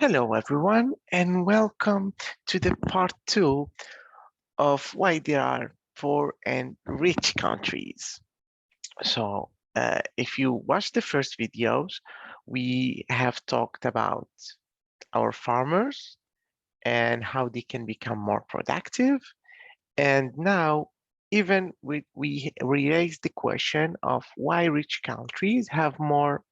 Hello, everyone, and welcome to the part two of why there are poor and rich countries. If you watch the first videos, we have talked about our farmers and how they can become more productive. And now, even we raise the question of why rich countries have more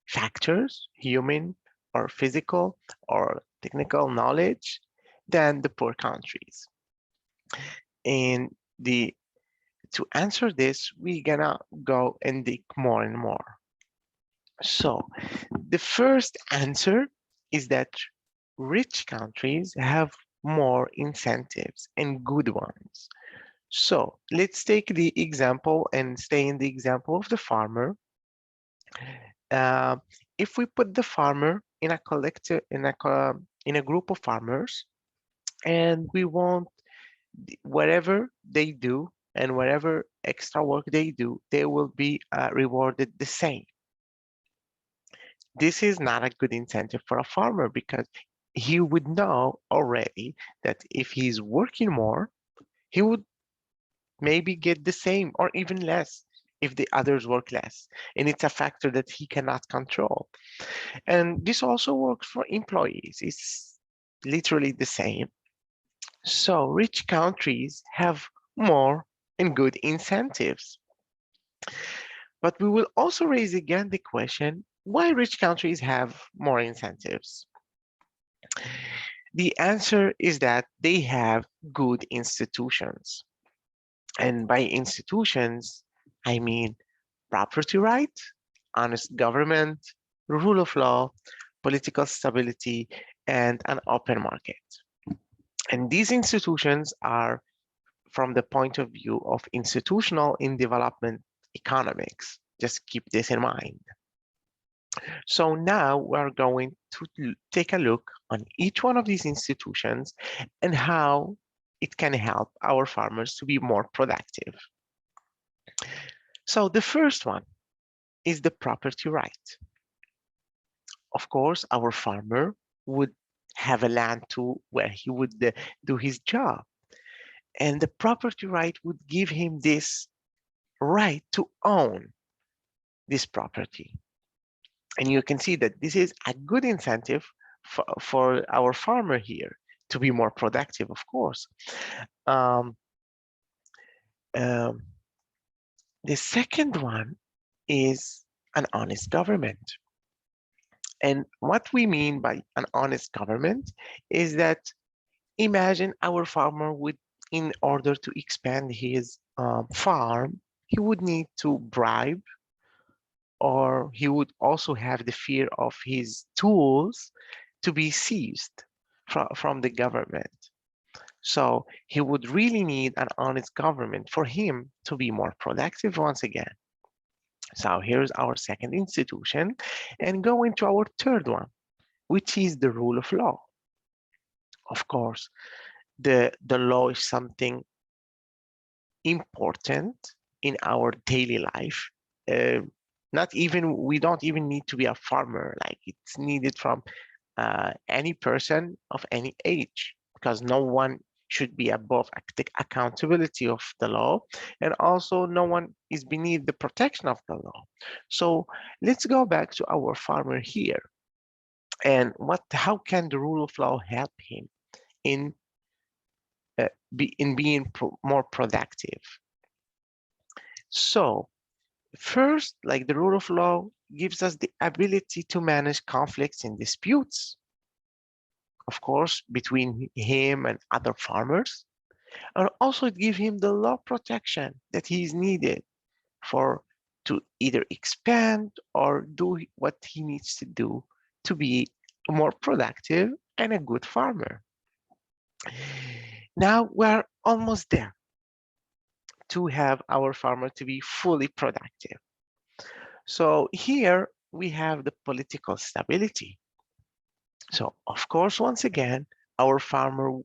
factors, human or physical or technical knowledge than the poor countries. And the to answer this, we're gonna go and dig more and more. So the first answer is that rich countries have more incentives and good ones. So let's take the example and stay in the example of the farmer. Uh, if we put the farmer in a collective in a group of farmers, and we want whatever they do and whatever extra work they do, they will be rewarded the same. This is not a good incentive for a farmer because he would know already that if he's working more, he would maybe get the same or even less if the others work less. And it's a factor that he cannot control. And this also works for employees. It's literally the same. So rich countries have more and good incentives. But we will also raise again the question, why rich countries have more incentives? The answer is that they have good institutions. And by institutions, I mean property right, honest government, rule of law, political stability, and an open market. And these institutions are from the point of view of institutional in development economics. Just keep this in mind. So now we're going to take a look on each one of these institutions and how it can help our farmers to be more productive. So the first one is the property right. Of course, our farmer would have a land to where he would do his job. And the property right would give him this right to own this property. And you can see that this is a good incentive for our farmer here to be more productive, of course. Um, um, the second one is an honest government. And what we mean by an honest government is that imagine our farmer would, in order to expand his farm, he would need to bribe, or he would also have the fear of his tools to be seized from the government. So he would really need an honest government for him to be more productive once again. So here's our second institution, and go into our third one, which is the rule of law. Of course, the law is something important in our daily life. Uh, Not even, we don't even need to be a farmer, like it's needed from any person of any age, because no one should be above the accountability of the law, and also no one is beneath the protection of the law. So let's go back to our farmer here, and how can the rule of law help him in in being more productive? So first, like, the rule of law gives us the ability to manage conflicts and disputes, of course, between him and other farmers. And also it gives him the law protection that he is needed for to either expand or do what he needs to do to be more productive and a good farmer. Now we're almost there to have our farmer to be fully productive. So here we have the political stability. So of course, once again, our farmer,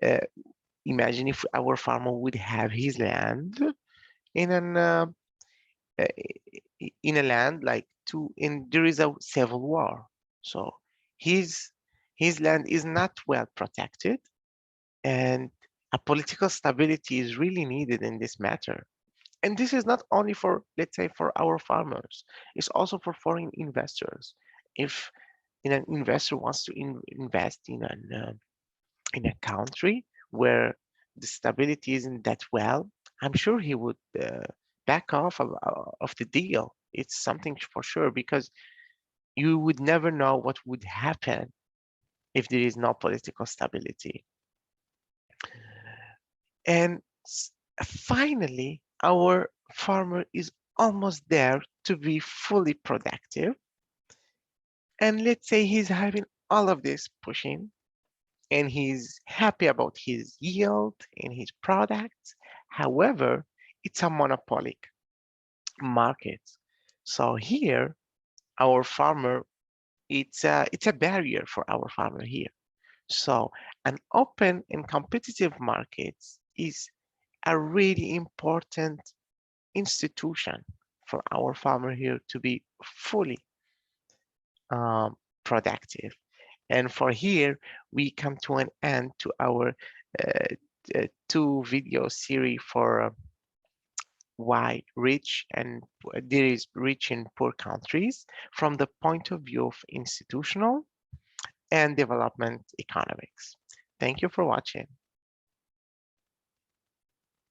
uh, imagine if our farmer would have his land in an uh, in a land like there is a civil war. So His his land is not well protected, and a political stability is really needed in this matter. And this is not only for, let's say, for our farmers, it's also for foreign investors. If an investor wants to invest in a country where the stability isn't that well, I'm sure he would back off of the deal. It's something for sure, because you would never know what would happen if there is no political stability. And finally, our farmer is almost there to be fully productive. And let's say he's having all of this pushing and he's happy about his yield and his products. However, it's a monopolic market. So here, our farmer, it's a barrier for our farmer here. So an open and competitive market is a really important institution for our farmer here to be fully um, productive. And for here, we come to an end to our two video series for why rich and there is rich in poor countries from the point of view of institutional and development economics. Thank you for watching.